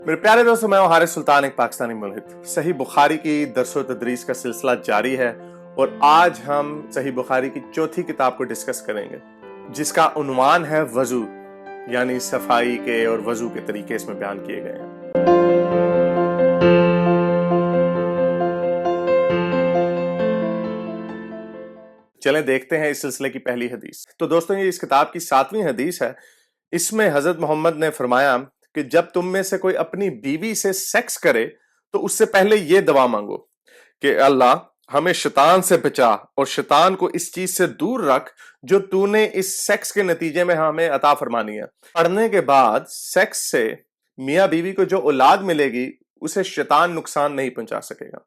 मेरे प्यारे दोस्तों, मैं हूं हारिस सुल्तान, एक पाकिस्तानी मुल्हिद। सही बुखारी की दरसो तदरीस का सिलसिला जारी है और आज हम सही बुखारी की चौथी किताब को डिस्कस करेंगे जिसका उन्वान है वजू, यानी सफाई के और वजू के तरीके इसमें बयान किए गए हैं। चलें देखते हैं इस सिलसिले की पहली हदीस। तो दोस्तों, ये इस किताब की 7वीं हदीस है। इसमें हजरत मोहम्मद ने फरमाया कि जब तुम में से कोई अपनी बीवी से सेक्स करे तो उससे पहले ये दुआ मांगो कि अल्लाह हमें शैतान से बचा और शैतान को इस चीज से दूर रख जो तूने इस सेक्स के नतीजे में हमें अता फरमानी है। पढ़ने के बाद सेक्स से मियाँ बीवी को जो औलाद मिलेगी उसे शैतान नुकसान नहीं पहुंचा सकेगा।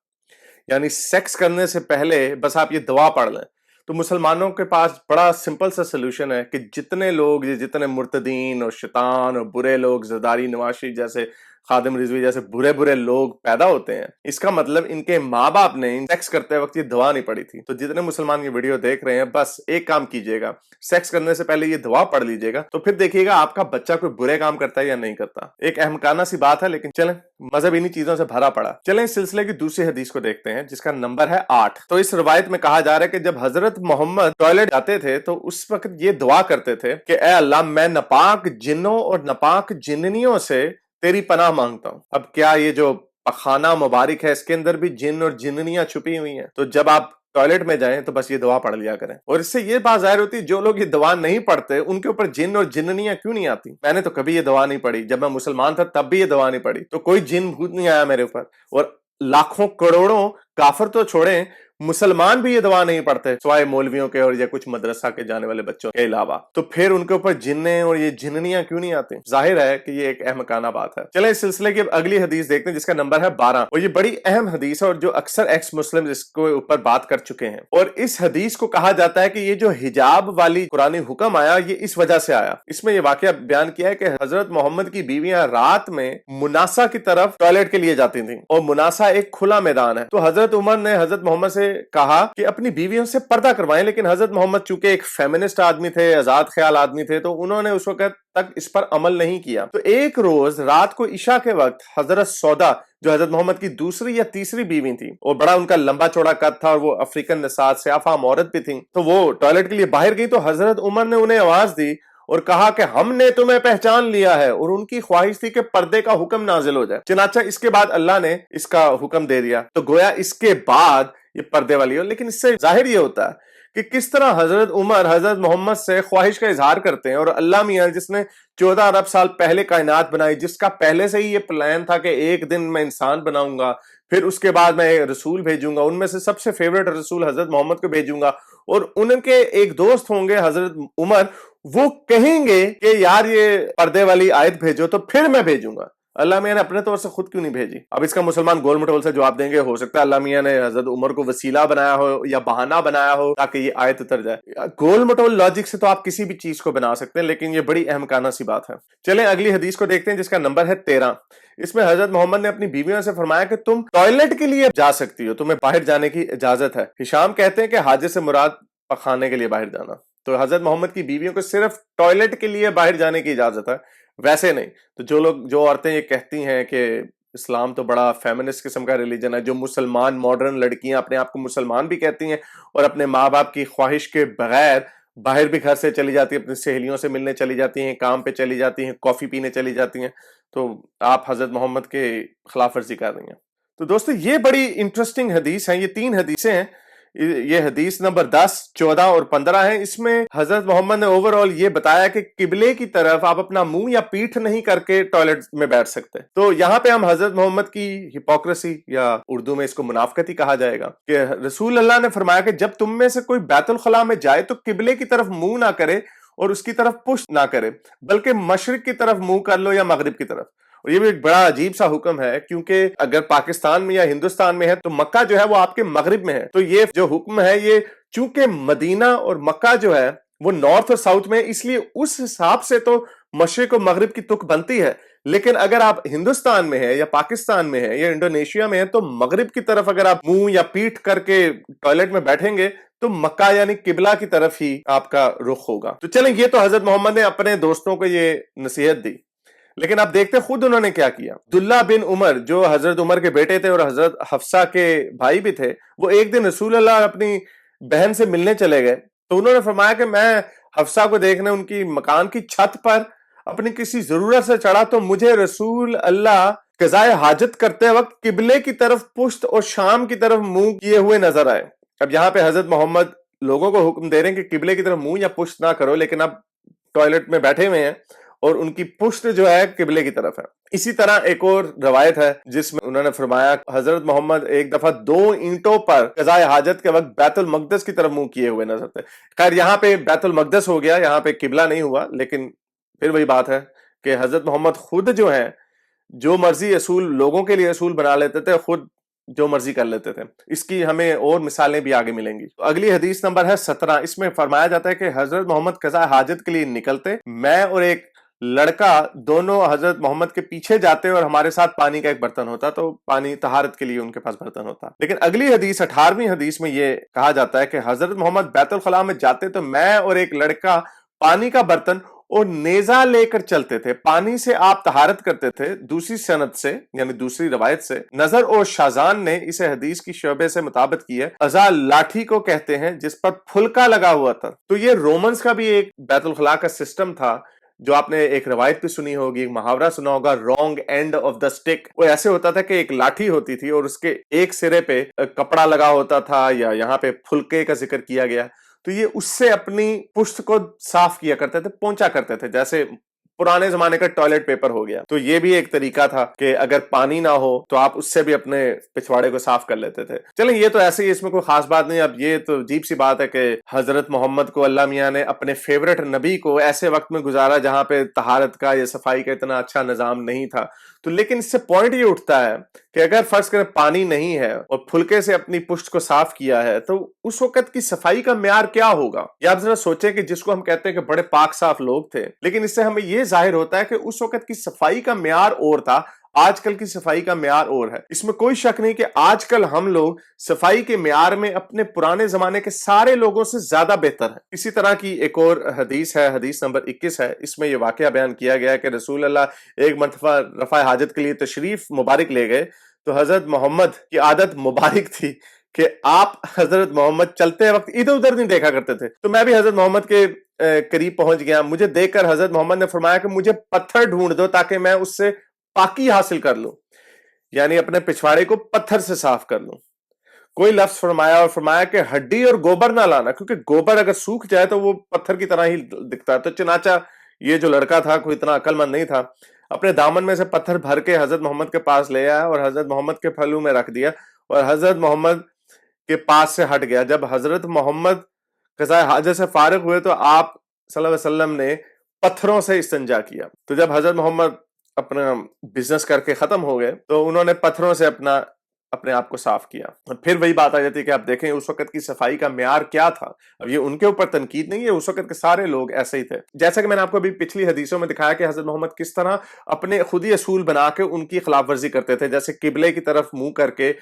यानी सेक्स करने से पहले बस आप ये दुआ पढ़ लें। तो मुसलमानों के पास बड़ा सिंपल सा सोल्यूशन है कि जितने लोग, जितने मुर्तदीन और शैतान और बुरे लोग, जरदारी नवाशी जैसे, खादिम रिजवी जैसे बुरे बुरे लोग पैदा होते हैं, इसका मतलब इनके माँ बाप ने सेक्स करते वक्त ये दुआ नहीं पढ़ी थी। तो जितने मुसलमान ये वीडियो देख रहे हैं, बस एक काम कीजिएगा, सेक्स करने से पहले ये दुआ पढ़ लीजिएगा, तो फिर देखिएगा आपका बच्चा कोई बुरे काम करता है या नहीं करता। एक अहमकाना सी बात है, लेकिन चलें, मजहब इन्हीं चीजों से भरा पड़ा। चलें इस सिलसिले की दूसरी हदीस को देखते हैं जिसका नंबर है 8। तो इस रवायत में कहा जा रहा है कि जब हजरत मोहम्मद टॉयलेट जाते थे तो उस वक्त ये दुआ करते थे कि ए अल्लाह, मैं नापाक जिन्नों और नापाक जिन्नियों से तेरी पनाह मांगता हूं। अब क्या ये जो पखाना मुबारक है इसके अंदर भी जिन और जिन्नियां छुपी हुई हैं? तो जब आप टॉयलेट में जाएं तो बस ये दुआ पढ़ लिया करें। और इससे ये बात जाहिर होती है जो लोग ये दुआ नहीं पढ़ते उनके ऊपर जिन और जिन्नियां क्यों नहीं आती। मैंने तो कभी ये दुआ नहीं पढ़ी, जब मैं मुसलमान था तब भी ये दुआ नहीं पढ़ी, तो कोई जिन भूत नहीं आया मेरे ऊपर। और लाखों करोड़ों काफिर तो छोड़े, मुसलमान भी ये दुआ नहीं पढ़ते सिवाय मौलवियों के और या कुछ मदरसा के जाने वाले बच्चों के अलावा। तो फिर उनके ऊपर जिन्ने और ये जिन्नियां क्यों नहीं आती? जाहिर है कि ये एक अहमकाना बात है। चलें इस सिलसिले की अगली हदीस देखते हैं जिसका नंबर है 12 और ये बड़ी अहम हदीस है और जो अक्सर एक्स मुस्लिम इसके ऊपर बात कर चुके हैं। और इस हदीस को कहा जाता है कि ये जो हिजाब वाली कुरानी हुक्म आया ये इस वजह से आया। इसमें ये वाकया बयान किया है कि हजरत मोहम्मद की बीवियां रात में मुनासा की तरफ टॉयलेट के लिए जाती थी और मुनासा एक खुला मैदान है। तो हजरत उमर ने हजरत मोहम्मद से कहा कि अपनी बीवियों से पर्दा करवाएं, लेकिन हजरत मोहम्मद चूंकि एक फेमिनिस्ट आदमी थे, आजाद ख्याल आदमी थे, तो उन्होंने उस वक्त तक इस पर अमल नहीं किया। तो एक रोज रात को इशा के वक्त हजरत सौदा, जो हजरत मोहम्मद की दूसरी या तीसरी बीवी थी और बड़ा उनका लंबा चौड़ा कद था और वो अफ्रीकन नसाज स्याफाम औरत भी थी, तो वो टॉयलेट के लिए बाहर गई। तो हजरत उमर ने उन्हें आवाज दी और कहा कि हमने तुम्हें पहचान लिया है। और उनकी ख्वाहिश थी कि पर्दे का हुक्म नाजिल हो जाए। चनाचा इसके बाद अल्लाह ने इसका हुक्म दे दिया, तो गोया इसके बाद ये पर्दे वाली हो। लेकिन इससे जाहिर ये होता है कि किस तरह हजरत उमर हजरत मोहम्मद से ख्वाहिश का इजहार करते हैं। और अल्लाह मियां जिसने 14 अरब साल पहले कायनात बनाई, जिसका पहले से ही ये प्लान था कि एक दिन मैं इंसान बनाऊंगा, फिर उसके बाद मैं रसूल भेजूंगा, उनमें से सबसे फेवरेट रसूल हजरत मोहम्मद को भेजूंगा और उनके एक दोस्त होंगे हजरत उमर, वो कहेंगे कि यार ये पर्दे वाली आयत भेजो, तो फिर मैं भेजूंगा। अल्लाह मियां ने अपने तौर से खुद क्यों नहीं भेजी? अब इसका मुसलमान गोल मटोल से जवाब देंगे, हो सकता है अल्लाह मियां ने हजरत उमर को वसीला बनाया हो या बहाना बनाया हो ताकि ये आयत उतर जाए। गोल मटोल लॉजिक से तो आप किसी भी चीज को बना सकते हैं, लेकिन ये बड़ी अहमकाना सी बात है। चलें अगली हदीस को देखते हैं जिसका नंबर है 13। इसमें हजरत मोहम्मद ने अपनी बीवियों से फरमाया कि तुम टॉयलेट के लिए जा सकती हो, तुम्हें बाहर जाने की इजाजत है। हिशाम कहते हैं कि हाजे से मुराद पखाने के लिए बाहर जाना। तो हजरत मोहम्मद की बीवियों को सिर्फ टॉयलेट के लिए बाहर जाने की इजाजत है, वैसे नहीं। तो जो औरतें ये कहती हैं कि इस्लाम तो बड़ा फेमिनिस्ट किस्म का रिलीजन है, जो मुसलमान मॉडर्न लड़कियां अपने आप को मुसलमान भी कहती हैं और अपने माँ बाप की ख्वाहिश के बगैर बाहर भी घर से चली जाती हैं, अपनी सहेलियों से मिलने चली जाती हैं, काम पे चली जाती हैं, कॉफी पीने चली जाती हैं, तो आप हजरत मोहम्मद के खिलाफ वर्जी कर रही हैं। तो दोस्तों, ये बड़ी इंटरेस्टिंग हदीस है। ये 3 हदीसें हैं। ये हदीस नंबर 10, 14 और 15 है। इसमें हजरत मोहम्मद ने ओवरऑल ये बताया कि किबले की तरफ आप अपना मुंह या पीठ नहीं करके टॉयलेट में बैठ सकते। तो यहाँ पे हम हजरत मोहम्मद की हिपोक्रेसी, या उर्दू में इसको मुनाफकत ही कहा जाएगा, कि रसूल अल्लाह ने फरमाया कि जब तुम में से कोई बैतुल खला में जाए तो किबले की तरफ मुंह ना करे और उसकी तरफ पुश ना करे, बल्कि मशरिक की तरफ मुंह कर लो या मगरिब की तरफ। और ये भी एक बड़ा अजीब सा हुक्म है, क्योंकि अगर पाकिस्तान में या हिंदुस्तान में है तो मक्का जो है वो आपके मगरिब में है। तो ये जो हुक्म है, ये चूंकि मदीना और मक्का जो है वो नॉर्थ और साउथ में, इसलिए उस हिसाब से तो मशरिक और मगरिब की तुक बनती है। लेकिन अगर आप हिंदुस्तान में है या पाकिस्तान में है या इंडोनेशिया में है तो मगरिब की तरफ अगर आप मुंह या पीठ करके टॉयलेट में बैठेंगे तो मक्का यानी किबला की तरफ ही आपका रुख होगा। तो चलें, ये तो हजरत मोहम्मद ने अपने दोस्तों को ये नसीहत दी। لیکن آپ دیکھتے خود انہوں نے کیا کیا. عبداللہ بن عمر جو حضرت عمر کے بیٹے تھے اور حضرت حفصہ کے بھائی بھی تھے, وہ ایک دن رسول اللہ اپنی بہن سے ملنے چلے گئے, تو انہوں نے فرمایا کہ میں حفصہ کو دیکھنے ان کی مکان کی چھت پر اپنی کسی ضرورت سے چڑھا تو مجھے رسول اللہ قضائے حاجت کرتے وقت قبلے کی طرف پشت اور شام کی طرف منہ کیے ہوئے نظر آئے. اب یہاں پہ حضرت محمد لوگوں کو حکم دے رہے ہیں کہ قبلے کی طرف منہ یا پشت نہ کرو, لیکن اب ٹوائلٹ میں بیٹھے ہوئے ہیں اور ان کی پشت جو ہے قبلے کی طرف ہے. اسی طرح ایک اور روایت ہے جس میں انہوں نے فرمایا حضرت محمد ایک دفعہ 2 اینٹوں پر قضائے حاجت کے وقت بیت المقدس کی طرف منہ کیے ہوئے نظر تھے. خیر یہاں پہ بیت المقدس ہو گیا, یہاں پہ قبلہ نہیں ہوا, لیکن پھر وہی بات ہے کہ حضرت محمد خود جو ہیں جو مرضی اصول لوگوں کے لیے اصول بنا لیتے تھے, خود جو مرضی کر لیتے تھے. اس کی ہمیں اور مثالیں بھی آگے ملیں گی. اگلی حدیث نمبر ہے 17. اس میں فرمایا جاتا ہے کہ حضرت محمد قضاء حاجت کے لیے نکلتے, میں اور ایک لڑکا دونوں حضرت محمد کے پیچھے جاتے اور ہمارے ساتھ پانی کا ایک برتن ہوتا, تو پانی طہارت کے لیے ان کے پاس برتن ہوتا. لیکن اگلی حدیث 18ویں حدیث میں یہ کہا جاتا ہے کہ حضرت محمد بیت الخلاء میں جاتے تو میں اور ایک لڑکا پانی کا برتن اور نیزہ لے کر چلتے تھے, پانی سے آپ طہارت کرتے تھے. دوسری سند سے یعنی دوسری روایت سے نظر اور شازان نے اسے حدیث کی شعبے سے مطابق کی ہے. ازا لاٹھی کو کہتے ہیں جس پر پھلکا لگا ہوا تھا. تو یہ رومنز کا بھی ایک بیت الخلاء کا سسٹم تھا, جو آپ نے ایک روایت پہ سنی ہوگی, ایک محاورہ سنا ہوگا, wrong end of the stick. وہ ایسے ہوتا تھا کہ ایک لاٹھی ہوتی تھی اور اس کے ایک سرے پہ کپڑا لگا ہوتا تھا, یا یہاں پہ پھلکے کا ذکر کیا گیا, تو یہ اس سے اپنی پشت کو صاف کیا کرتے تھے, پونچا کرتے تھے, جیسے پرانے زمانے کا ٹوائلٹ پیپر ہو گیا. تو یہ بھی ایک طریقہ تھا کہ اگر پانی نہ ہو تو آپ اس سے بھی اپنے پچھواڑے کو صاف کر لیتے تھے. چلیں یہ تو ایسے ہی, اس میں کوئی خاص بات نہیں. اب یہ تو عجیب سی بات ہے کہ حضرت محمد کو اللہ میاں نے اپنے فیورٹ نبی کو ایسے وقت میں گزارا جہاں پہ طہارت کا یا صفائی کا اتنا اچھا نظام نہیں تھا. تو لیکن اس سے پوائنٹ یہ اٹھتا ہے کہ اگر فرض کریں پانی نہیں ہے اور پھلکے سے اپنی پشت کو صاف کیا ہے, تو اس وقت کی صفائی کا معیار کیا ہوگا. یا آپ ذرا سوچیں کہ جس کو ہم کہتے ہیں کہ بڑے پاک صاف لوگ تھے, لیکن اس سے ہمیں یہ ظاہر ہوتا ہے کہ اس وقت کی صفائی کا معیار اور تھا, آج کل کی صفائی کا معیار اور ہے. اس میں کوئی شک نہیں کہ آج کل ہم لوگ صفائی کے معیار میں اپنے پرانے زمانے کے سارے لوگوں سے زیادہ بہتر ہیں. اسی طرح کی ایک اور حدیث ہے, حدیث نمبر 21 ہے. اس میں یہ واقعہ بیان کیا گیا ہے کہ رسول اللہ ایک مرتبہ رفع حاجت کے لیے تشریف مبارک لے گئے, تو حضرت محمد کی عادت مبارک تھی کہ آپ حضرت محمد چلتے وقت ادھر ادھر نہیں دیکھا کرتے تھے. تو میں بھی حضرت محمد کے قریب پہنچ گیا. مجھے دیکھ کر حضرت محمد نے فرمایا کہ مجھے پتھر ڈھونڈ دو تاکہ میں اس سے پاکی حاصل کر لوں, یعنی اپنے پچھواڑے کو پتھر سے صاف کر لوں. کوئی لفظ فرمایا اور فرمایا کہ ہڈی اور گوبر نہ لانا, کیونکہ گوبر اگر سوکھ جائے تو وہ پتھر کی طرح ہی دکھتا ہے. تو چنانچہ یہ جو لڑکا تھا کوئی اتنا عقل مند نہیں تھا, اپنے دامن میں سے پتھر بھر کے حضرت محمد کے پاس لے آیا اور حضرت محمد کے پھلو میں رکھ دیا اور حضرت محمد کے پاس سے ہٹ گیا. جب حضرت محمد قضاء حاجت سے فارغ ہوئے تو آپ صلی اللہ علیہ وسلم نے پتھروں سے استنجا کیا. تو جب حضرت محمد اپنا بزنس کر کے ختم ہو گئے تو انہوں نے پتھروں سے اپنے آپ کو صاف کیا. اور پھر وہی بات آ جاتی ہے کہ آپ دیکھیں اس وقت کی صفائی کا معیار کیا تھا. اب یہ ان کے اوپر تنقید نہیں ہے, اس وقت کے سارے لوگ ایسے ہی تھے. جیسا کہ میں نے آپ کو ابھی پچھلی حدیثوں میں دکھایا کہ حضرت محمد کس طرح اپنے خود ہی اصول بنا کے ان کی خلاف ورزی کرتے تھے, جیسے قبلے کی طرف منہ کر کے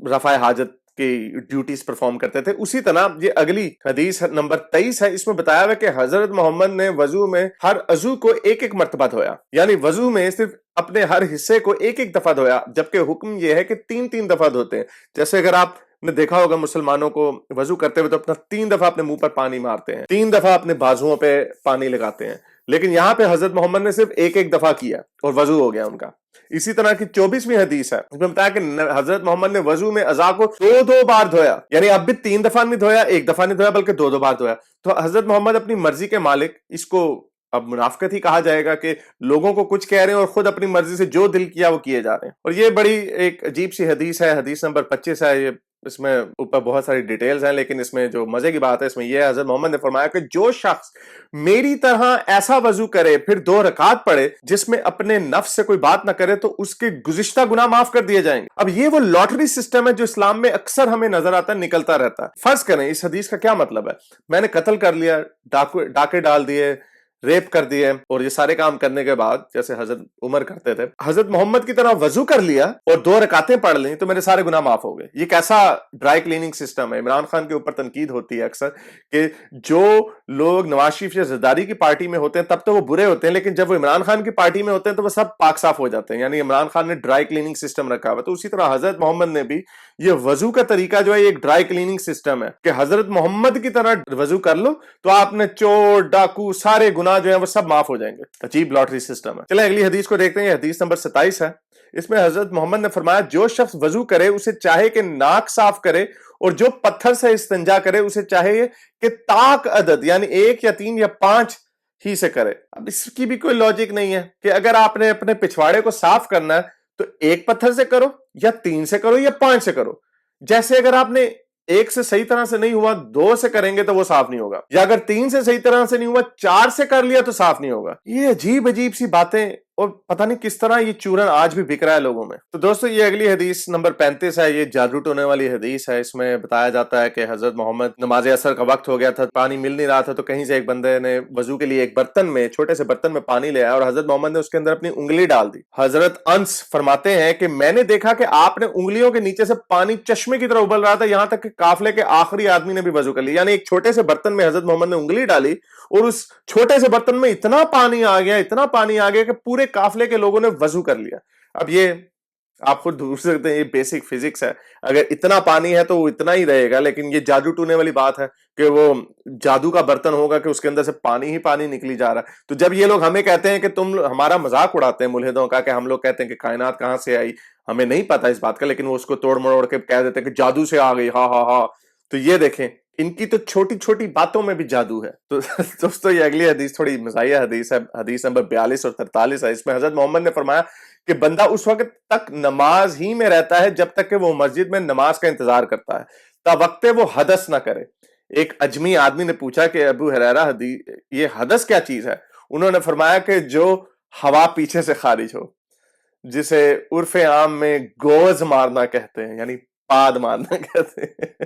رفع حاجت کی ڈیوٹیز پرفارم کرتے تھے. اسی طرح یہ اگلی حدیث نمبر 23 ہے. اس میں بتایا ہوا کہ حضرت محمد نے وضو میں ہر عضو کو ایک ایک مرتبہ دھویا, یعنی وضو میں صرف اپنے ہر حصے کو ایک ایک دفعہ دھویا, جبکہ حکم یہ ہے کہ 3 دفعہ دھوتے ہیں. جیسے اگر آپ نے دیکھا ہوگا مسلمانوں کو وضو کرتے ہوئے تو اپنا 3 دفعہ اپنے منہ پر پانی مارتے ہیں, 3 دفعہ اپنے بازوؤں پہ پانی لگاتے ہیں, لیکن یہاں پہ حضرت محمد نے صرف ایک دفعہ کیا اور وضو ہو گیا ان کا. اسی طرح کی 24ویں حدیث ہے, اس میں بتایا کہ حضرت محمد نے وضو میں اعضاء کو 2 بار دھویا, یعنی اب بھی 3 دفعہ نہیں دھویا, 1 دفعہ نہیں دھویا بلکہ 2 بار دھویا. تو حضرت محمد اپنی مرضی کے مالک, اس کو اب منافقت ہی کہا جائے گا کہ لوگوں کو کچھ کہہ رہے ہیں اور خود اپنی مرضی سے جو دل کیا وہ کیے جا رہے ہیں. اور یہ بڑی ایک عجیب سی حدیث ہے, حدیث نمبر 25 ہے. یہ اس میں اوپر بہت ساری ڈیٹیلز ہیں, لیکن اس میں جو مزے کی بات ہے اس میں یہ ہے, حضرت محمد نے فرمایا کہ جو شخص میری طرح ایسا وضو کرے پھر 2 رکعت پڑھے جس میں اپنے نفس سے کوئی بات نہ کرے تو اس کے گزشتہ گناہ معاف کر دیے جائیں گے. اب یہ وہ لاٹری سسٹم ہے جو اسلام میں اکثر ہمیں نظر آتا ہے, نکلتا رہتا ہے. فرض کریں اس حدیث کا کیا مطلب ہے, میں نے قتل کر لیا, ڈاکے ڈال دیے, ریپ کر دیے اور یہ سارے کام کرنے کے بعد جیسے حضرت عمر کرتے تھے، حضرت محمد کی طرح وضو کر لیا اور 2 رکعتیں پڑھ لیں تو میرے سارے گناہ معاف ہو گئے۔ یہ کیسا ڈرائی کلیننگ سسٹم ہے؟ عمران خان کے اوپر تنقید ہوتی ہے اکثر کہ جو لوگ نواز شریف یا زرداری کی پارٹی میں ہوتے ہیں تب تو وہ برے ہوتے ہیں، لیکن جب وہ عمران خان کی پارٹی میں ہوتے ہیں تو وہ سب پاک صاف ہو جاتے ہیں۔ یعنی عمران خان نے ڈرائی کلیننگ سسٹم رکھا ہوا، تو اسی طرح حضرت محمد نے بھی یہ وضو کا طریقہ جو ہے ایک ڈرائی کلیننگ سسٹم ہے کہ حضرت محمد کی طرح وضو کر لو تو آپ نے چور ڈاکو سارے گناہ جو ہیں وہ سب معاف ہو جائیں گے۔ عجیب لاٹری سسٹم ہے۔ چلیں اگلی حدیث کو دیکھتے ہیں، یہ حدیث نمبر 27 ہے۔ اس میں حضرت محمد نے فرمایا جو شخص وضو کرے اسے چاہے کہ ناک صاف کرے، اور جو پتھر سے استنجا کرے اسے چاہے کہ طاق عدد یعنی 1 یا 3 یا 5 ہی سے کرے۔ اب اس کی بھی کوئی لاجک نہیں ہے کہ اگر آپ نے اپنے پچھواڑے کو صاف کرنا ہے تو 1 پتھر سے کرو یا 3 سے کرو یا 5 سے کرو۔ جیسے اگر آپ نے 1 سے صحیح طرح سے نہیں ہوا 2 سے کریں گے تو وہ صاف نہیں ہوگا، یا اگر 3 سے صحیح طرح سے نہیں ہوا 4 سے کر لیا تو صاف نہیں ہوگا۔ یہ عجیب عجیب سی باتیں، اور پتہ نہیں کس طرح یہ چورن آج بھی بک رہا ہے لوگوں میں۔ تو دوستو یہ اگلی حدیث نمبر 35 ہے، یہ جادو ٹونے والی حدیث ہے۔ اس میں بتایا جاتا ہے کہ حضرت محمد نماز عصر کا وقت ہو گیا تھا، پانی مل نہیں رہا تھا، تو کہیں سے ایک بندے نے وضو کے لیے ایک برتن میں چھوٹے سے برتن میں پانی لے آیا اور حضرت محمد نے اس کے اندر اپنی انگلی ڈال دی۔ حضرت انس فرماتے ہیں کہ میں نے دیکھا کہ آپ نے انگلیوں کے نیچے سے پانی چشمے کی طرح ابل رہا تھا، یہاں تک کہ قافلے کے آخری آدمی نے بھی وضو کر لیا۔ یعنی ایک چھوٹے سے برتن میں حضرت محمد نے انگلی ڈالی اور اس چھوٹے سے برتن میں اتنا پانی آ گیا کہ پورے قافلے کے لوگوں نے وضو کر لیا۔ اب یہ آپ خود ڈھونڈ سکتے ہیں، یہ بیسک فزکس ہے، اگر اتنا پانی ہے تو وہ اتنا ہی رہے گا، لیکن یہ جادو ٹونے والی بات ہے کہ وہ جادو کا برتن ہوگا کہ اس کے اندر سے پانی ہی پانی نکلی جا رہا ہے۔ تو جب یہ لوگ ہمیں کہتے ہیں کہ تم ہمارا مذاق اڑاتے ہیں ملحدوں کا، کہ ہم لوگ کہتے ہیں کہ کائنات کہاں سے آئی، ہمیں نہیں پتا اس بات کا، لیکن وہ اس کو توڑ مروڑ کے کہہ دیتے ہیں کہ جادو سے آ گئی، ہاں ہاں ہاں۔ تو یہ دیکھیں ان کی تو چھوٹی چھوٹی باتوں میں بھی جادو ہے۔ تو دوستو یہ اگلی حدیث تھوڑی مزاحیہ حدیث ہے، حدیث نمبر 42 اور 43 ہے۔ اس میں حضرت محمد نے فرمایا کہ بندہ اس وقت تک نماز ہی میں رہتا ہے جب تک کہ وہ مسجد میں نماز کا انتظار کرتا ہے، تا وقت وہ حدث نہ کرے۔ ایک اجمی آدمی نے پوچھا کہ ابو ہریرہ یہ حدث کیا چیز ہے؟ انہوں نے فرمایا کہ جو ہوا پیچھے سے خارج ہو، جسے عرف عام میں گوز مارنا کہتے ہیں، یعنی پاد مارنا کہتے ہیں۔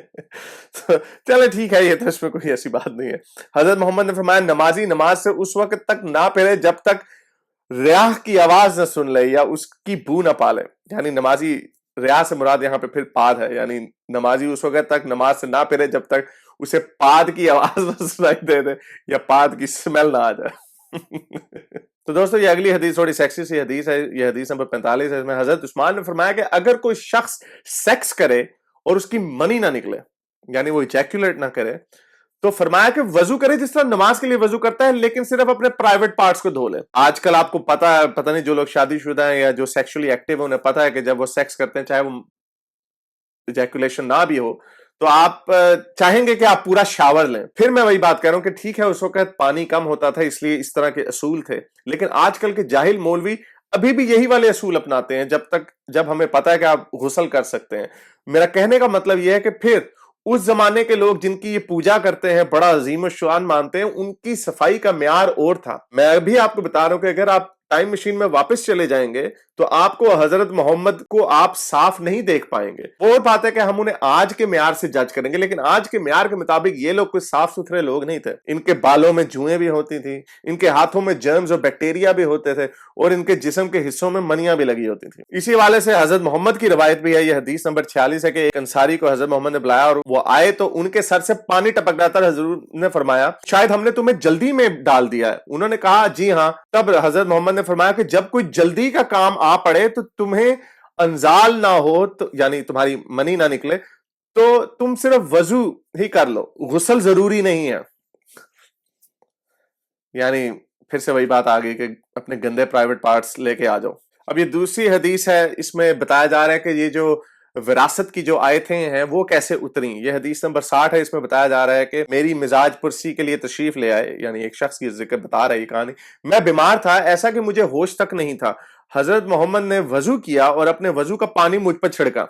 چلے ٹھیک ہے، یہ تو اس میں کوئی ایسی بات نہیں ہے۔ حضرت محمد نے فرمایا نمازی نماز سے اس وقت تک نہ پھرے جب تک ریاح کی آواز نہ سن لے یا اس کی بو نہ پالے۔ یعنی نمازی، ریاح سے مراد یہاں پہ پھر پاد ہے، یعنی نمازی اس وقت تک نماز سے نہ پھرے جب تک اسے پاد کی آواز نہ سنائی دے یا پاد کی سمیل نہ آ جائے۔ تو دوستو یہ اگلی حدیث تھوڑی سیکسی سی حدیث ہے، یہ حدیث نمبر 45 ہے۔ اس میں حضرت عثمان نے فرمایا کہ اگر کوئی شخص سیکس کرے اور اس کی منی نہ نکلے، یعنی وہ ایجیکولیٹ نہ کرے، تو فرمایا کہ وضو کرے جس طرح نماز کے لیے وضو کرتا ہے، لیکن صرف اپنے پرائیویٹ پارٹس کو دھو لے۔ آج کل آپ کو پتہ نہیں، جو لوگ شادی شدہ ہیں یا جو سیکشولی ایکٹیو ہیں انہیں پتہ ہے کہ جب وہ سیکس کرتے ہیں چاہے وہ ایجیکولیشن نہ بھی ہو تو آپ چاہیں گے کہ آپ پورا شاور لیں۔ پھر میں وہی بات کہہ رہا ہوں کہ ٹھیک ہے اس وقت پانی کم ہوتا تھا اس لیے اس طرح کے اصول تھے، لیکن آج کل کے جاہل مولوی ابھی بھی یہی والے اصول اپناتے ہیں جب ہمیں پتا ہے کہ آپ غسل کر سکتے ہیں۔ میرا کہنے کا مطلب یہ ہے کہ پھر اس زمانے کے لوگ جن کی یہ پوجا کرتے ہیں، بڑا عظیم الشان مانتے ہیں، ان کی صفائی کا معیار اور تھا۔ میں ابھی آپ کو بتا رہا ہوں کہ اگر آپ ٹائم مشین میں واپس چلے جائیں گے تو آپ کو حضرت محمد کو آپ صاف نہیں دیکھ پائیں گے۔ اور بات ہے کہ ہم انہیں آج کے معیار سے جج کریں گے، لیکن آج کے معیار کے مطابق یہ لوگ کوئی صاف ستھرے لوگ نہیں تھے۔ ان کے بالوں میں جوئیں بھی ہوتی تھی، ان کے ہاتھوں میں جرمز اور بیکٹیریا بھی ہوتے تھے، اور ان کے جسم کے حصوں میں منیاں بھی لگی ہوتی تھی۔ اسی حوالے سے حضرت محمد کی روایت بھی ہے، یہ حدیث نمبر 46 ہے کہ ایک انصاری کو حضرت محمد نے بلایا اور وہ آئے تو ان کے سر سے پانی ٹپک رہا تھا۔ حضور نے فرمایا شاید ہم نے تمہیں جلدی میں ڈال دیا ہے۔ انہوں نے کہا جی ہاں۔ تب حضرت محمد نے فرمایا کہ جب کوئی جلدی کا کام آ پڑے تو تمہیں انزال نہ ہو، یعنی تمہاری منی نہ نکلے، تو تم صرف وضو ہی کر لو، غسل ضروری نہیں ہے۔ یعنی پھر سے وہی بات آ گئی کہ اپنے گندے پرائیویٹ پارٹس لے کے آ جاؤ۔ اب یہ دوسری حدیث ہے، اس میں بتایا جا رہا ہے کہ یہ جو وراثت کی جو آیتیں ہیں وہ کیسے اتریں۔ یہ حدیث نمبر 60 ہے، اس میں بتایا جا رہا ہے کہ میری مزاج پرسی کے لیے تشریف لے آئے، یعنی ایک شخص کی ذکر بتا رہا ہے یہ کہانی۔ میں بیمار تھا، ایسا کہ مجھے ہوش تک نہیں تھا۔ حضرت محمد نے وضو کیا اور اپنے وضو کا پانی مجھ پر چھڑکا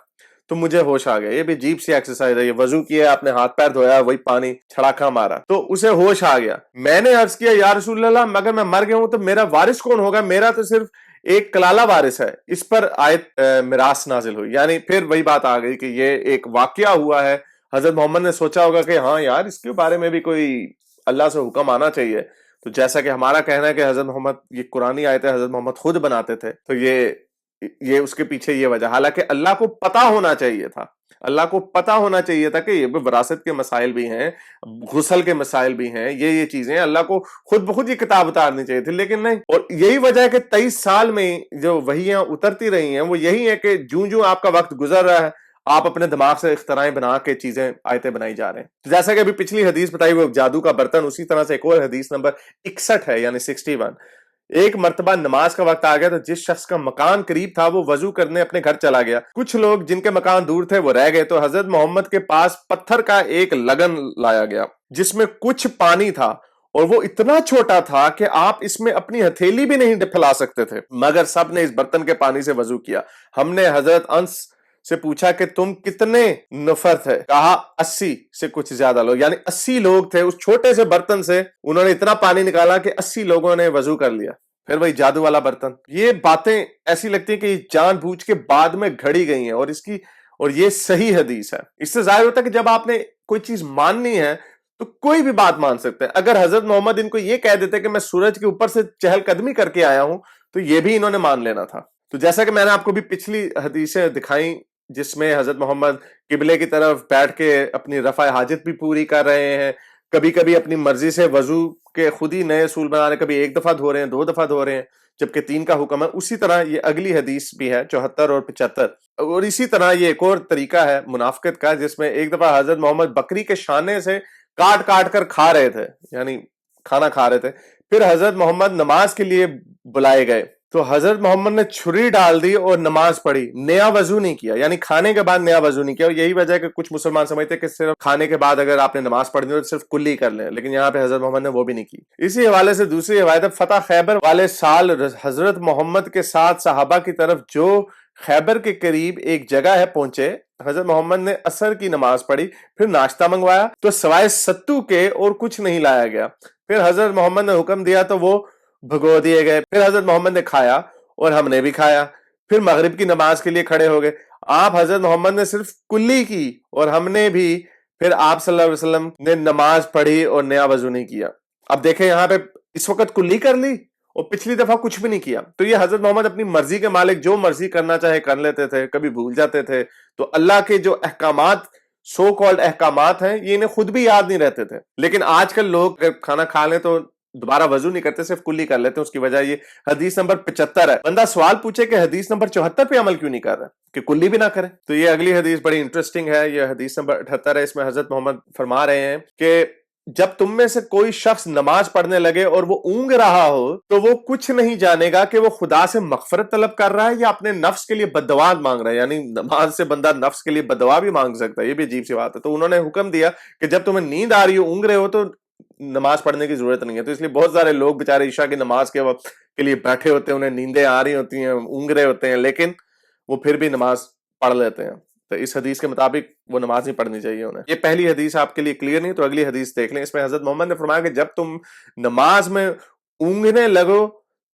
تو مجھے ہوش آ گیا۔ یہ بھی عجیب سی ایکسرسائز ہے، یہ وضو کیا، اپنے ہاتھ پیر دھویا، وہی پانی چھڑاکا مارا تو اسے ہوش آ گیا۔ میں نے عرض کیا یا رسول اللہ مگر میں مر گیا ہوں تو میرا وارث کون ہوگا؟ میرا تو صرف ایک کلالہ وارث ہے۔ اس پر آیت میراث نازل ہوئی۔ یعنی پھر وہی بات آ گئی کہ یہ ایک واقعہ ہوا ہے، حضرت محمد نے سوچا ہوگا کہ ہاں یار اس کے بارے میں بھی کوئی اللہ سے حکم آنا چاہیے، تو جیسا کہ ہمارا کہنا ہے کہ حضرت محمد یہ قرآنی آیتیں حضرت محمد خود بناتے تھے، تو یہ اس کے پیچھے یہ وجہ، حالانکہ اللہ کو پتا ہونا چاہیے تھا، اللہ کو پتا ہونا چاہیے تھا کہ یہ وراثت کے مسائل بھی ہیں، غسل کے مسائل بھی ہیں، یہ چیزیں اللہ کو خود بخود یہ کتاب اتارنی چاہیے تھی، لیکن نہیں۔ اور یہی وجہ ہے کہ 23 سال میں جو وحیاں اترتی رہی ہیں وہ یہی ہے کہ جوں آپ کا وقت گزر رہا ہے آپ اپنے دماغ سے اختراعیں بنا کے چیزیں آیتیں بنائی جا رہے ہیں۔ جیسا کہ ابھی پچھلی حدیث بتائی وہ جادو کا برتن، اسی طرح سے ایک اور حدیث نمبر 61 ہے، یعنی 61۔ ایک مرتبہ نماز کا وقت آ گیا تو جس شخص کا مکان قریب تھا وہ وضو کرنے اپنے گھر چلا گیا، کچھ لوگ جن کے مکان دور تھے وہ رہ گئے، تو حضرت محمد کے پاس پتھر کا ایک لگن لایا گیا جس میں کچھ پانی تھا، اور وہ اتنا چھوٹا تھا کہ آپ اس میں اپنی ہتھیلی بھی نہیں پھیلا سکتے تھے، مگر سب نے اس برتن کے پانی سے وضو کیا۔ ہم نے حضرت انس سے پوچھا کہ تم کتنے نفر تھے؟ کہا 80 سے کچھ زیادہ لوگ، یعنی 80 لوگ تھے۔ اس چھوٹے سے برتن سے انہوں نے اتنا پانی نکالا کہ 80 لوگوں نے وضو کر لیا۔ پھر وہی جادو والا برتن، یہ باتیں ایسی لگتی ہیں کہ یہ جان بوجھ کے بعد میں گھڑی گئی ہیں، اور یہ صحیح حدیث ہے۔ اس سے ظاہر ہوتا ہے کہ جب آپ نے کوئی چیز ماننی ہے تو کوئی بھی بات مان سکتے ہیں۔ اگر حضرت محمد ان کو یہ کہہ دیتے کہ میں سورج کے اوپر سے چہل قدمی کر کے آیا ہوں تو یہ بھی انہوں نے مان لینا تھا۔ تو جیسا کہ میں نے آپ کو بھی پچھلی حدیثیں دکھائیں جس میں حضرت محمد قبلے کی طرف بیٹھ کے اپنی رفع حاجت بھی پوری کر رہے ہیں، کبھی کبھی اپنی مرضی سے وضو کے خود ہی نئے اصول بنا رہے ہیں، کبھی 1 دفعہ دھو رہے ہیں، 2 دفعہ دھو رہے ہیں، جبکہ 3 کا حکم ہے۔ اسی طرح یہ اگلی حدیث بھی ہے 74 اور 75، اور اسی طرح یہ ایک اور طریقہ ہے منافقت کا جس میں ایک دفعہ حضرت محمد بکری کے شانے سے کاٹ کاٹ کر کھا رہے تھے، یعنی کھانا کھا رہے تھے۔ پھر حضرت محمد نماز کے لیے بلائے گئے تو حضرت محمد نے چھری ڈال دی اور نماز پڑھی، نیا وضو نہیں کیا، یعنی کھانے کے بعد نیا وضو نہیں کیا۔ اور یہی وجہ ہے کہ کچھ مسلمان سمجھتے ہیں کہ صرف کھانے کے بعد اگر آپ نے نماز پڑھنی ہو تو صرف کلی کر لیں، لیکن یہاں پہ حضرت محمد نے وہ بھی نہیں کی۔ اسی حوالے سے دوسری روایت، فتح خیبر والے سال حضرت محمد کے ساتھ صحابہ کی طرف جو خیبر کے قریب ایک جگہ ہے پہنچے، حضرت محمد نے عصر کی نماز پڑھی، پھر ناشتہ منگوایا تو سوائے ستو کے اور کچھ نہیں لایا گیا۔ پھر حضرت محمد نے حکم دیا تو وہ بھگو دیے گئے، پھر حضرت محمد نے کھایا اور ہم نے بھی کھایا، پھر مغرب کی نماز کے لیے کھڑے ہو گئے، آپ حضرت محمد نے صرف کلی کی اور ہم نے بھی، پھر آپ صلی اللہ علیہ وسلم نے نماز پڑھی اور نیا وضو نہیں کیا۔ اب دیکھیں یہاں پہ اس وقت کلی کر لی اور پچھلی دفعہ کچھ بھی نہیں کیا۔ تو یہ حضرت محمد اپنی مرضی کے مالک، جو مرضی کرنا چاہے کر لیتے تھے، کبھی بھول جاتے تھے۔ تو اللہ کے جو احکامات، سو کالڈ احکامات ہیں، یہ انہیں خود بھی یاد نہیں رہتے تھے۔ لیکن آج کل لوگ اگر کھانا کھا لیں تو دوبارہ وضو نہیں کرتے، صرف کلی کر لیتے ہیں۔ اس کی وجہ یہ حدیث نمبر 75 ہے۔ بندہ سوال پوچھے کہ حدیث نمبر 74 پہ عمل کیوں نہیں کر رہا کہ کلی بھی نہ کرے؟ تو یہ اگلی حدیث بڑی انٹرسٹنگ ہے، یہ حدیث نمبر 78 ہے۔ اس میں حضرت محمد فرما رہے ہیں کہ جب تم میں سے کوئی شخص نماز پڑھنے لگے اور وہ اونگ رہا ہو تو وہ کچھ نہیں جانے گا کہ وہ خدا سے مغفرت طلب کر رہا ہے یا اپنے نفس کے لیے بددعا مانگ رہا ہے۔ یعنی نماز سے بندہ نفس کے لیے بددعا بھی مانگ سکتا ہے، یہ بھی عجیب سی بات ہے۔ تو انہوں نے حکم دیا کہ جب تمہیں نیند آ رہی ہو، اونگ رہے ہو، تو نماز پڑھنے کی ضرورت نہیں ہے۔ تو اس لیے بہت سارے لوگ بےچارے عشاء کی نماز کے وقت کے لیے بیٹھے ہوتے ہیں، انہیں نیندیں آ رہی ہوتی ہیں، اونگ رہے ہوتے ہیں، لیکن وہ پھر بھی نماز پڑھ لیتے ہیں۔ تو اس حدیث کے مطابق وہ نماز نہیں پڑھنی چاہیے انہیں۔ یہ پہلی حدیث آپ کے لیے کلیئر نہیں، تو اگلی حدیث دیکھ لیں۔ اس میں حضرت محمد نے فرمایا کہ جب تم نماز میں اونگنے لگو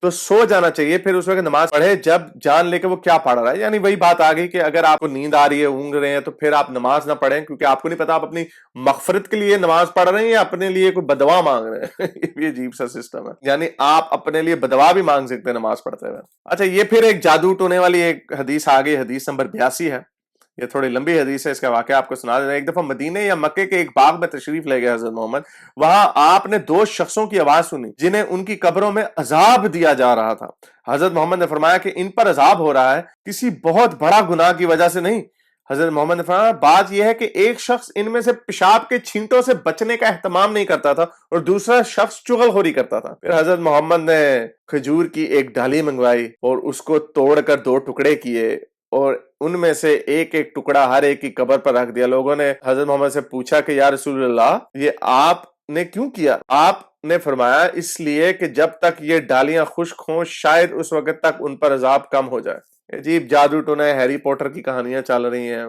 تو سو جانا چاہیے، پھر اس وقت نماز پڑھے جب جان لے کے وہ کیا پڑھ رہا ہے۔ یعنی وہی بات آ گئی کہ اگر آپ کو نیند آ رہی ہے، اونگ رہے ہیں، تو پھر آپ نماز نہ پڑھیں، کیونکہ آپ کو نہیں پتا آپ اپنی مغفرت کے لیے نماز پڑھ رہے ہیں یا اپنے لیے کوئی بددعا مانگ رہے ہیں۔ یہ بھی عجیب سا سسٹم ہے، یعنی آپ اپنے لیے بددعا بھی مانگ سکتے ہیں نماز پڑھتے ہوئے۔ اچھا، یہ پھر ایک جادو ٹونے والی ایک حدیث آ گئی، حدیث نمبر 82 ہے۔ یہ تھوڑی لمبی حدیث ہے، اس کا واقعہ آپ کو سنا دینا۔ ایک دفعہ مدینے یا مکے کے ایک باغ میں تشریف لے گئے حضرت محمد، وہاں آپ نے 2 شخصوں کی آواز سنی جنہیں ان کی قبروں میں عذاب دیا جا رہا تھا۔ حضرت محمد نے فرمایا کہ ان پر عذاب ہو رہا ہے کسی بہت بڑا گناہ کی وجہ سے نہیں۔ حضرت محمد نے فرمایا بات یہ ہے کہ ایک شخص ان میں سے پیشاب کے چھینٹوں سے بچنے کا اہتمام نہیں کرتا تھا اور دوسرا شخص چغل خوری کرتا تھا۔ پھر حضرت محمد نے کھجور کی ایک ڈالی منگوائی اور اس کو توڑ کر 2 ٹکڑے کیے اور ان میں سے ایک ایک ٹکڑا ہر ایک کی قبر پر رکھ دیا۔ لوگوں نے حضرت محمد سے پوچھا کہ یا رسول اللہ، یہ آپ نے کیوں کیا؟ آپ نے فرمایا اس لیے کہ جب تک یہ ڈالیاں خشک ہوں شاید اس وقت تک ان پر عذاب کم ہو جائے۔ عجیب جادو ٹونے، ہیری پوٹر کی کہانیاں چل رہی ہیں۔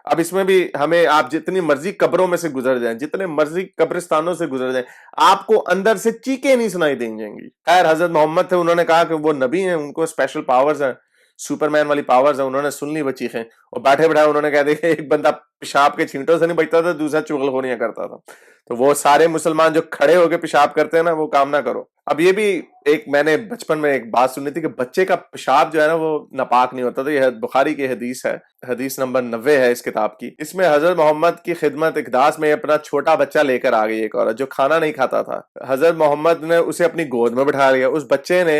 اب اس میں بھی ہمیں، آپ جتنی مرضی قبروں میں سے گزر جائیں، جتنے مرضی قبرستانوں سے گزر جائیں، آپ کو اندر سے چیخیں نہیں سنائی دیں گی۔ خیر، حضرت محمد تھے، انہوں نے کہا کہ وہ نبی ہیں، ان کو اسپیشل پاورز ہیں، सुपरमैन वाली पावर्स है, उन्होंने सुन ली वो चीखें और बैठे बैठे उन्होंने कह दिया एक बंदा पेशाब के छींटों से नहीं बचता था, दूसरा चुगलखोरियां करता था। तो वो सारे मुसलमान जो खड़े होकर पेशाब करते हैं ना, वो काम ना करो। अब ये भी एक मैंने बचपन में एक बात सुनी थी कि बच्चे का पेशाब जो है ना वो नापाक नहीं होता। तो ये बुखारी की हदीस है, हदीस नंबर 90 है इस किताब की। इसमें हजरत मोहम्मद की खिदमत इकदास में अपना छोटा बच्चा लेकर आ गई एक औरत जो खाना नहीं खाता था। हजरत मोहम्मद ने उसे अपनी गोद में बिठा लिया। उस बच्चे ने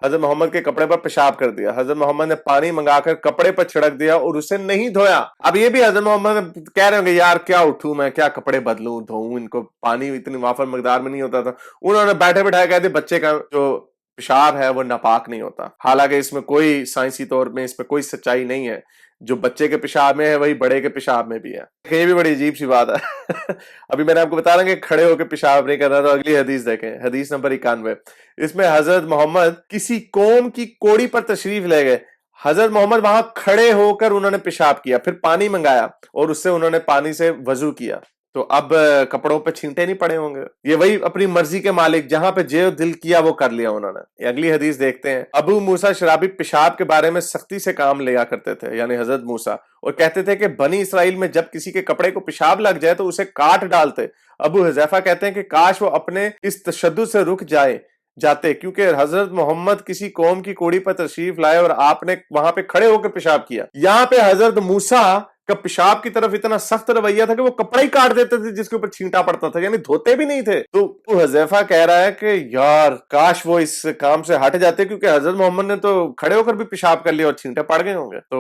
हजरत मोहम्मद के कपड़े पर पेशाब कर दिया। हजरत मोहम्मद ने पानी मंगाकर कपड़े पर छिड़क दिया और उसे नहीं धोया। अब ये भी हजरत मोहम्मद कह रहे होंगे यार क्या उठूं मैं, क्या कपड़े बदलूं धोऊं, इनको पानी इतनी वाफर मकदार में नहीं होता था। उन्होंने बैठे बैठाए कह दिया बच्चे का जो पेशाब है वो नापाक नहीं होता। हालांकि इसमें कोई साइंसी तौर में इस पर कोई सच्चाई नहीं है। जो बच्चे के पेशाब में है वही बड़े के पेशाब में भी है। ये भी बड़ी अजीब सी बात है। अभी मैंने आपको बता रहा कि खड़े होकर पेशाब नहीं करना। तो अगली हदीस देखें, हदीस नंबर 91। इसमें हजरत मोहम्मद किसी कौम की कोड़ी पर तशरीफ ले गए। हजरत मोहम्मद वहां खड़े होकर उन्होंने पेशाब किया, फिर पानी मंगाया और उससे उन्होंने पानी से वजू किया। तो अब कपड़ों पे छींटे नहीं पड़े होंगे। ये वही अपनी मर्जी के मालिक, जहां पे जो दिल किया वो कर लिया उन्होंने। अगली हदीस देखते हैं। अबू मूसा शराबी पेशाब के बारे में सख्ती से काम लिया करते थे, यानी हजरत मूसा, और कहते थे कि बनी इसराइल में जब किसी के कपड़े को पेशाब लग जाए तो उसे काट डालते। अबू हुज़ैफा कहते हैं कि काश वो अपने इस तशद्दुद से रुक जाते, क्योंकि हजरत मोहम्मद किसी कौम की कोड़ी पर तशरीफ लाए और आपने वहां पे खड़े होकर पेशाब किया। यहाँ पे हजरत मूसा का पेशाब की तरफ इतना सख्त रवैया था कि वो कपड़ा ही काट देते थे जिसके ऊपर छींटा पड़ता था, यानी धोते भी नहीं थे। तो हुज़ैफा कह रहा है कि यार काश वो इस काम से हट जाते, क्योंकि हजरत मोहम्मद ने तो खड़े होकर भी पेशाब कर लिया और छींटे पड़ गए होंगे। तो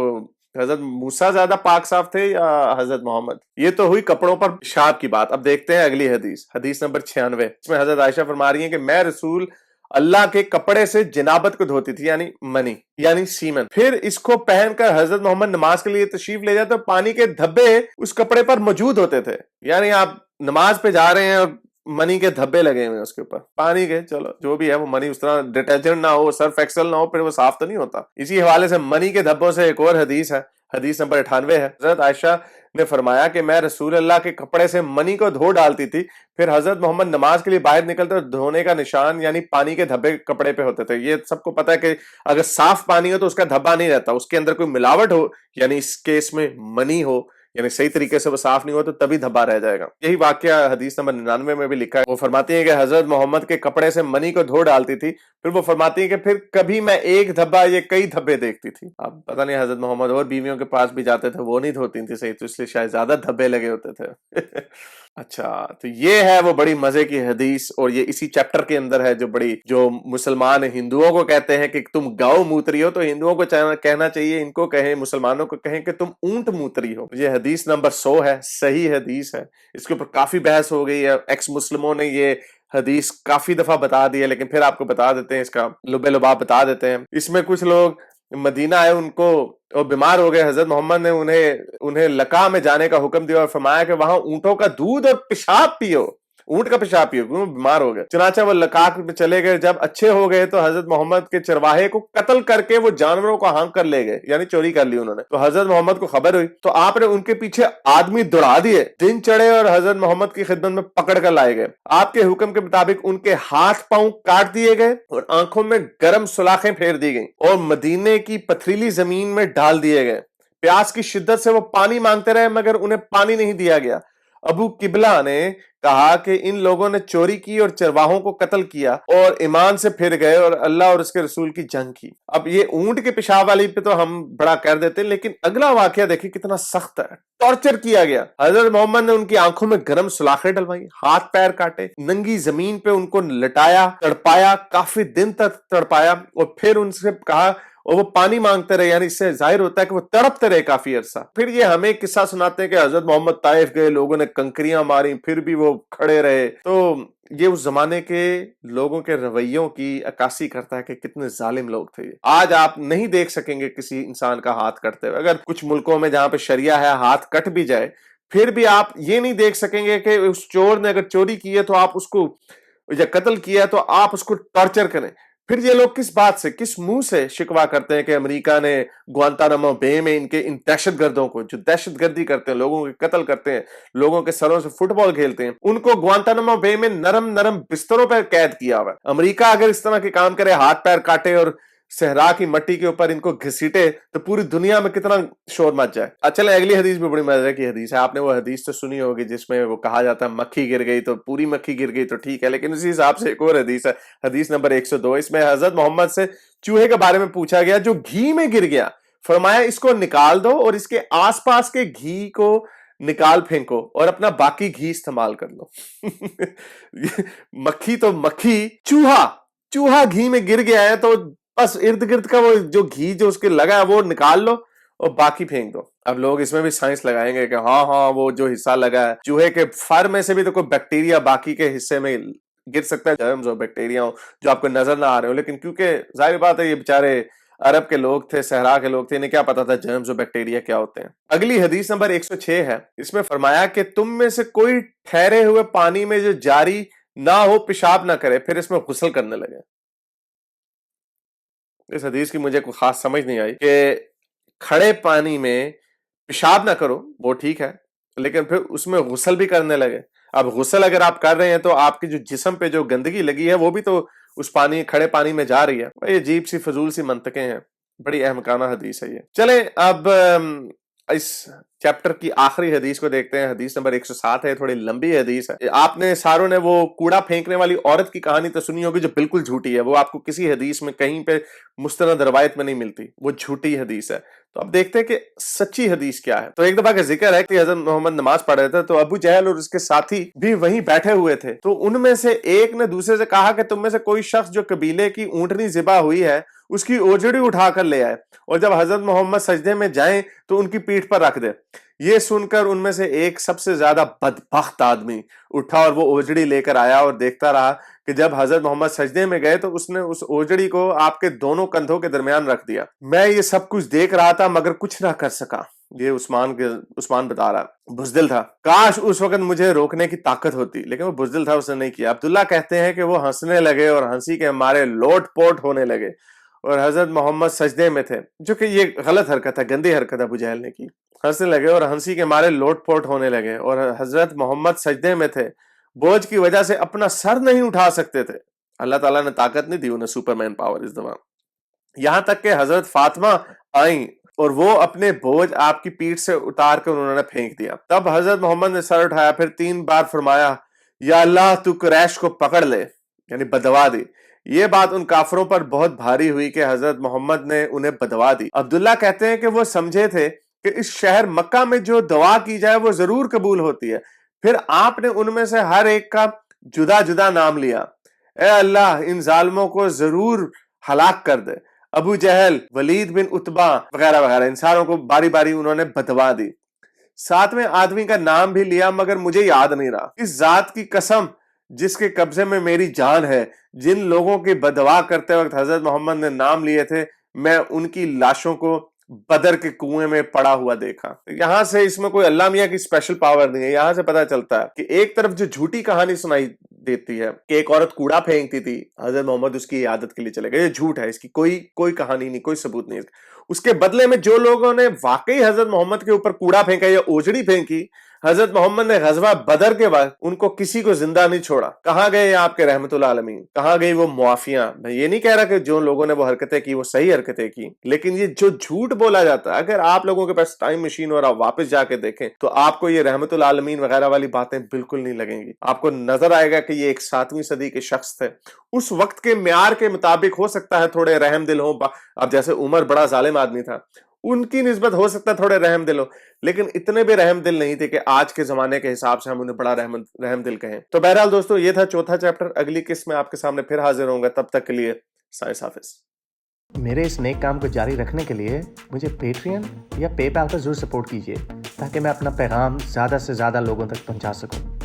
हजरत मूसा ज्यादा पाक साफ थे या हजरत मोहम्मद? ये तो हुई कपड़ों पर पेशाब की बात। अब देखते हैं अगली हदीस, हदीस नंबर 96। इसमें हजरत आयशा फरमा रही है कि मैं रसूल अल्लाह के कपड़े से जनाबत को धोती थी, यानी मनी यानी सीमन। फिर इसको पहनकर हजरत मोहम्मद नमाज के लिए तशरीफ ले जाते, तो पानी के धब्बे उस कपड़े पर मौजूद होते थे। यानी आप नमाज पे जा रहे हैं और मनी के धब्बे लगे हुए हैं उसके ऊपर, पानी के, चलो जो भी है वो मनी, उस तरह डिटर्जेंट ना हो, सर्फ एक्सेल ना हो, फिर वो साफ तो नहीं होता। इसी हवाले से मनी के धब्बों से एक और हदीस है, हदीस नंबर 98 है। हजरत आयशा ने फरमाया कि मैं रसूल अल्लाह के कपड़े से मनी को धो डालती थी, फिर हजरत मोहम्मद नमाज के लिए बाहर निकलते और धोने का निशान यानी पानी के धब्बे कपड़े पे होते थे। ये सबको पता है कि अगर साफ पानी हो तो उसका धब्बा नहीं रहता, उसके अंदर कोई मिलावट हो, यानी इस केस में मनी हो, यानी सही तरीके से वो साफ नहीं हो तो तभी धब्बा रह जाएगा। यही वाकया हदीस नंबर 99 में भी लिखा है। वो फरमाती है कि हजरत मोहम्मद के कपड़े से मनी को धो डालती थी, फिर वो फरमाती है कि फिर कभी मैं एक धब्बा ये कई धब्बे देखती थी। अब पता नहीं हजरत मोहम्मद और बीवियों के पास भी जाते थे, वो नहीं धोती थी सही, तो इसलिए शायद ज्यादा धब्बे लगे होते थे। अच्छा, तो ये है वो बड़ी मजे की हदीस, और ये इसी चैप्टर के अंदर है। जो मुसलमान हिंदुओं को कहते हैं कि तुम गौ मूत्री हो, तो हिंदुओं को कहना चाहिए, इनको कहें, मुसलमानों को कहें कि तुम ऊंट मूत्री हो। ये हदीस नंबर 100 है, सही हदीस है। इसके ऊपर काफी बहस हो गई है, एक्स मुस्लिमों ने ये हदीस काफी दफा बता दी है, लेकिन फिर आपको बता देते हैं, इसका लुबे लुबाब बता देते हैं। इसमें कुछ लोग मदीना आए, उनको और बीमार हो गए। हजरत मोहम्मद ने उन्हें लका में जाने का हुक्म दिया और फरमाया कि वहां ऊंटों का दूध और पेशाब पियो, ऊंट का पेशाब पियो, क्यों बीमार हो गए। चुनाचा वो लकाक में चले गए। जब अच्छे हो गए तो हजरत मोहम्मद के चरवाहे को कत्ल करके वो जानवरों को हाँक कर ले गए, यानी चोरी कर ली उन्होंने। तो हजरत मोहम्मद को खबर हुई तो आपने उनके पीछे आदमी दौड़ा दिए, दिन चढ़े और हजरत मोहम्मद की खिदमत में पकड़ कर लाए गए। आपके हुक्म के मुताबिक उनके हाथ पांव काट दिए गए और आंखों में गर्म सुलाखें फेर दी गई और मदीने की पथरीली जमीन में डाल दिए गए। प्यास की शिद्दत से वो पानी मांगते रहे मगर उन्हें पानी नहीं दिया गया। अबू किबला ने कहा कि इन लोगों ने चोरी की और चरवाहों को कत्ल किया और ईमान से फिर गए और अल्लाह और उसके रसूल की जंग की। अब ये ऊंट के पेशाब वाली पे तो हम बड़ा कर देते हैं, लेकिन अगला वाकया देखिए कितना सख्त है। टॉर्चर किया गया। हजरत मोहम्मद ने उनकी आंखों में गर्म सुलाखें डलवाई, हाथ पैर काटे, नंगी जमीन पे उनको लटाया, तड़पाया, काफी दिन तक तड़पाया और फिर उनसे कहा, और वो पानी मांगते रहे, यानी इससे जाहिर होता है कि वो तड़पते रहे काफी अरसा। फिर ये हमें किस्सा सुनाते हैं कि हजरत मोहम्मद ताइफ गए, लोगों ने कंकरियां मारी, फिर भी वो खड़े रहे। तो ये उस जमाने के लोगों के रवैयों की अक्कासी करता है कि कितने जालिम लोग थे। आज आप नहीं देख सकेंगे किसी इंसान का हाथ कटते हुए। अगर कुछ मुल्कों में जहां पे शरिया है हाथ कट भी जाए, फिर भी आप ये नहीं देख सकेंगे कि उस चोर ने अगर चोरी की है तो आप उसको, या कत्ल किया है तो आप उसको टॉर्चर करें। फिर ये लोग किस बात से, किस मुंह से शिकवा करते हैं कि अमेरिका ने ग्वांतानामो बे में इनके इन दहशतगर्दों को, जो दहशतगर्दी करते हैं, लोगों के कत्ल करते हैं, लोगों के सरों से फुटबॉल खेलते हैं, उनको ग्वांतानामो बे में नरम नरम बिस्तरों पर कैद किया हुआ है। अमेरिका अगर इस तरह के काम करे, हाथ पैर काटे और सहरा की मट्टी के ऊपर इनको घसीटे तो पूरी दुनिया में कितना शोर मच जाए। चले अगली हदीस भी बड़ी मजे की हदीस है। आपने वो हदीस तो सुनी होगी जिसमें वो कहा जाता है मक्खी गिर गई तो पूरी मक्खी गिर गई तो ठीक है, लेकिन उसी हिसाब से एक और हदीस है, हदीस नंबर 102। इसमें हजरत मोहम्मद से चूहे के बारे में पूछा गया जो घी में गिर गया। फरमाया इसको निकाल दो और इसके आसपास के घी को निकाल फेंको और अपना बाकी घी इस्तेमाल कर लो। मक्खी तो मक्खी, चूहा घी में गिर गया है तो बस इर्द गिर्द का वो जो घी जो उसके लगा है वो निकाल लो और बाकी फेंक दो। अब लोग इसमें भी साइंस लगाएंगे कि हाँ वो जो हिस्सा लगा है चूहे के फर में से भी तो कोई बैक्टीरिया बाकी के हिस्से में गिर सकता है, जर्म्स और बैक्टीरिया जो आपको नजर ना आ रहे हो, लेकिन क्योंकि जाहिर बात है ये बेचारे अरब के लोग थे, सहरा के लोग थे, इन्हें क्या पता था जर्म्स और बैक्टीरिया क्या होते हैं। अगली हदीस नंबर 106 है। इसमें फरमाया कि तुम में से कोई ठहरे हुए पानी में जो जारी ना हो पेशाब ना करे फिर इसमें गुस्ल करने लगे। इस हदीस की मुझे कोई खास समझ नहीं आई कि खड़े पानी में पेशाब ना करो वो ठीक है, लेकिन फिर उसमें गुस्ल भी करने लगे। अब गुस्ल अगर आप कर रहे हैं तो आपकी जो जिस्म पे जो गंदगी लगी है वो भी तो उस खड़े पानी में जा रही है। ये अजीब सी फजूल सी मंतकें हैं, बड़ी अहमकाना हदीस है ये। चले अब इस चैप्टर की आखिरी हदीस को देखते हैं। हदीस नंबर 107 है, थोड़ी लंबी हदीस है। आपने सारों ने वो कूड़ा फेंकने वाली औरत की कहानी तो सुनी होगी जो बिल्कुल झूठी है, वो आपको किसी हदीस में कहीं पे मुस्तनद रवायत में नहीं मिलती, वो झूठी हदीस है। तो अब देखते हैं कि सच्ची हदीस क्या है। तो एक दफा का जिक्र है कि हजरत मोहम्मद नमाज पढ़ रहे थे तो अबू जहल और उसके साथी भी वहीं बैठे हुए थे। तो उनमें से एक ने दूसरे से कहा कि तुम में से कोई शख्स जो कबीले की ऊंटनी ज़िबा हुई है उसकी ओजड़ी उठाकर ले आए और जब हजरत मोहम्मद सजदे में जाएं तो उनकी पीठ पर रख दे। ये सुनकर उनमें से एक सबसे ज्यादा बदबख्त आदमी उठा और वो ओजड़ी लेकर आया और देखता रहा कि जब हजरत मोहम्मद सजदे में गए तो उसने उस ओजड़ी को आपके दोनों कंधों के दरमियान रख दिया। मैं ये सब कुछ देख रहा था मगर कुछ ना कर सका। ये उस्मान बता रहा, बुज़दिल था, काश उस वक्त मुझे रोकने की ताकत होती, लेकिन वो बुज़दिल था, उसने नहीं किया। अब्दुल्ला कहते हैं कि वो हंसने लगे और हंसी के मारे लोट पोट होने लगे और हजरत मोहम्मद सजदे में थे, जो कि ये गलत हरकत है, गंदी हरकत है अबू जहल ने की। हंसने लगे और हंसी के मारे लोट पोट होने लगे और हजरत मोहम्मद सजदे में थे, बोझ की वजह से अपना सर नहीं उठा सकते थे। अल्लाह ताला ने ताकत नहीं दी उन्हें, सुपरमैन पावर इस दफा। यहां तक कि हजरत फातिमा आई और वो अपने बोझ आपकी पीठ से उतार कर उन्होंने फेंक दिया। तब हजरत मोहम्मद ने सर उठाया, फिर 3 बार फरमाया या अल्लाह तू कुरैश को पकड़ ले, यानी बदवा दी। ये बात उन काफरों पर बहुत भारी हुई कि हजरत मोहम्मद ने उन्हें बदवा दी। अब्दुल्ला कहते हैं कि वो समझे थे कि इस शहर मक्का में जो दुआ की जाए वो जरूर कबूल होती है। फिर आपने उनमें से हर एक का जुदा जुदा नाम लिया, ए अल्लाह इन जालिमों को जरूर हलाक कर दे। अबू जहल, वलीद बिन उतबा वगैरह वगैरह, इन सारों को बारी बारी उन्होंने बदवा दी। 7वें आदमी का नाम भी लिया मगर मुझे याद नहीं रहा। इस जात की कसम जिसके कब्जे में मेरी जान है, जिन लोगों की बदवा करते वक्त हजरत मोहम्मद ने नाम लिए थे, मैं उनकी लाशों को बदर के कुएं में पड़ा हुआ देखा। यहां से इसमें कोई अल्लाह मियां की स्पेशल पावर नहीं है। यहां से पता चलता है कि एक तरफ जो झूठी कहानी सुनाई देती है कि एक औरत कूड़ा फेंकती थी, हजरत मोहम्मद उसकी इयादत के लिए चले गए, ये झूठ है, इसकी कोई कहानी नहीं, कोई सबूत नहीं। उसके बदले में जो लोगों ने वाकई हजरत मोहम्मद के ऊपर कूड़ा फेंका या ओजड़ी फेंकी, हजरत मोहम्मद ने गजवा बदर के बाद उनको किसी को जिंदा नहीं छोड़ा। कहां गए आपके रहमतुल आलमीन, कहां गई वो मुआफियां? मैं ये नहीं कह रहा कि जो लोगों ने वो हरकतें की वो सही हरकतें की, लेकिन ये जो झूठ बोला जाता है, अगर आप लोगों के पास टाइम मशीन और आप वापस जाके देखें तो आपको ये रहमतुल आलमीन वगैरह वाली बातें बिल्कुल नहीं लगेंगी। आपको नजर आएगा कि ये एक 7वीं सदी के शख्स थे। उस वक्त के म्यार के मुताबिक हो सकता है थोड़े रहम दिल हो। अब जैसे उमर बड़ा जालिम आदमी था, उनकी निस्बत हो सकता है थोड़े रहम दिल हो, लेकिन इतने भी रहम दिल नहीं थे कि आज के जमाने के हिसाब से हम उन्हें बड़ा रहम दिल कहें। तो बहरहाल दोस्तों, ये था चौथा चैप्टर। अगली किस्त में आपके सामने फिर हाजिर होऊंगा, तब तक के लिए साइंस हाफिज। मेरे इस नेक काम को जारी रखने के लिए मुझे पेट्रियन या पेपैल पर जरूर सपोर्ट कीजिए ताकि मैं अपना पैगाम ज़्यादा से ज़्यादा लोगों तक पहुंचा सकूं।